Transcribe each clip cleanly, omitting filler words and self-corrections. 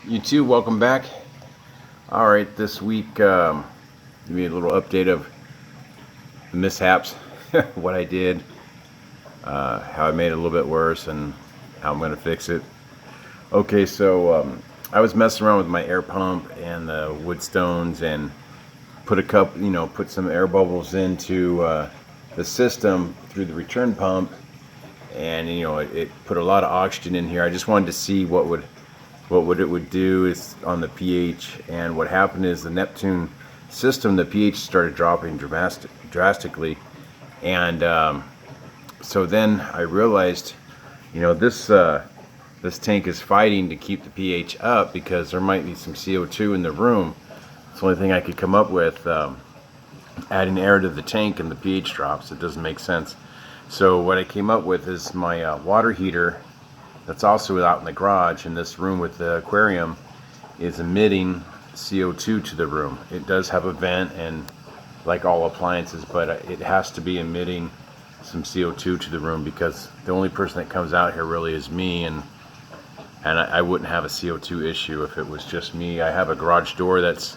You too, welcome back. All right, this week, give me a little update of the mishaps, what I did, how I made it a little bit worse, and how I'm going to fix it. Okay, so I was messing around with my air pump and the wood stones and put some air bubbles into the system through the return pump, and it put a lot of oxygen in here. I just wanted to see what it would do is on the pH, and what happened is the Neptune system, the pH started dropping drastically, and so then I realized, this tank is fighting to keep the pH up because there might be some CO2 in the room. It's the only thing I could come up with. Adding air to the tank and the pH drops, it doesn't make sense. So what I came up with is my water heater that's also out in the garage in this room with the aquarium is emitting CO2 to the room. It does have a vent, and like all appliances, but it has to be emitting some CO2 to the room because the only person that comes out here really is me, and I wouldn't have a CO2 issue if it was just me. I have a garage door that's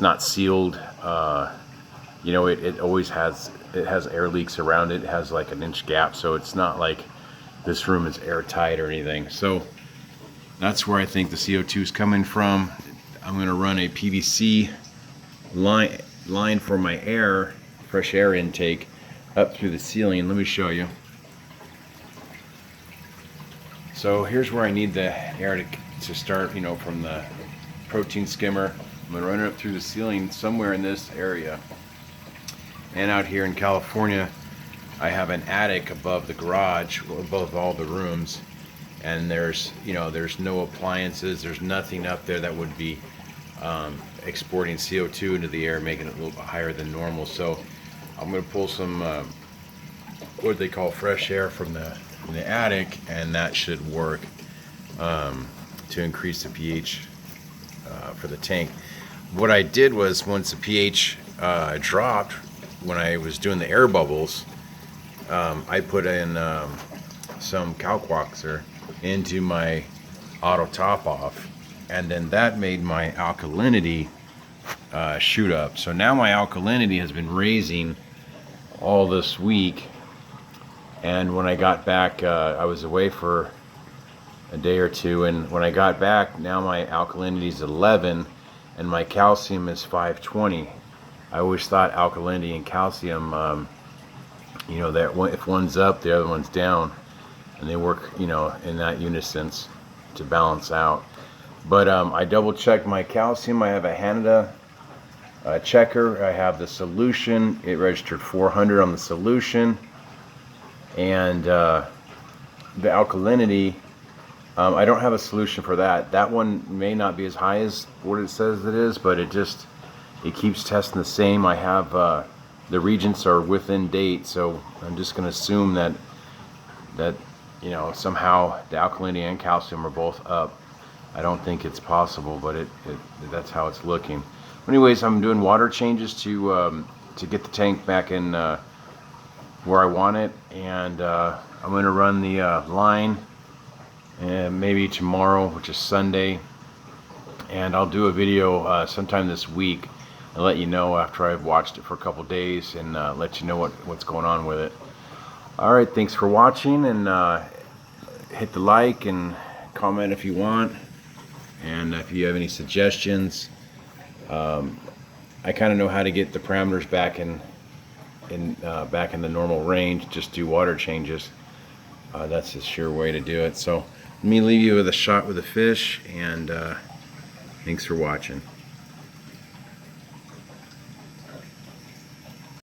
not sealed. It always has air leaks around it. It has like an inch gap, so it's not like this room is airtight or anything. So that's where I think the CO2 is coming from. I'm going to run a PVC line for my fresh air intake up through the ceiling. Let me show you. So here's where I need the air to start, from the protein skimmer. I'm going to run it up through the ceiling somewhere in this area. And out here in California, I have an attic above the garage, above all the rooms, and there's no appliances, there's nothing up there that would be exporting CO2 into the air, making it a little bit higher than normal. So I'm going to pull some what they call fresh air from the attic, and that should work to increase the pH for the tank. What I did was, once the pH dropped, when I was doing the air bubbles, I put in some Kalkwaxer into my auto top off, and then that made my alkalinity shoot up. So now my alkalinity has been raising all this week, and when I got back, I was away for a day or two, and when I got back, now my alkalinity is 11 and my calcium is 520. I always thought alkalinity and calcium, that if one's up, the other one's down, and they work, in that unison to balance out. But I double checked my calcium. I have a Hanada checker. I have the solution. It registered 400 on the solution, and the alkalinity, I don't have a solution for that. That one may not be as high as what it says it is, but it keeps testing the same. I have the reagents are within date, so I'm just going to assume that somehow the alkalinity and calcium are both up. I don't think it's possible, but that's how it's looking. Anyways, I'm doing water changes to get the tank back in where I want it, and I'm going to run the line, and maybe tomorrow, which is Sunday, and I'll do a video sometime this week and let you know after I've watched it for a couple days, and let you know what's going on with it. Alright, thanks for watching, and hit the like and comment if you want, and if you have any suggestions. I kind of know how to get the parameters back in the normal range. Just do water changes. That's a sure way to do it. So let me leave you with a shot with a fish, and thanks for watching.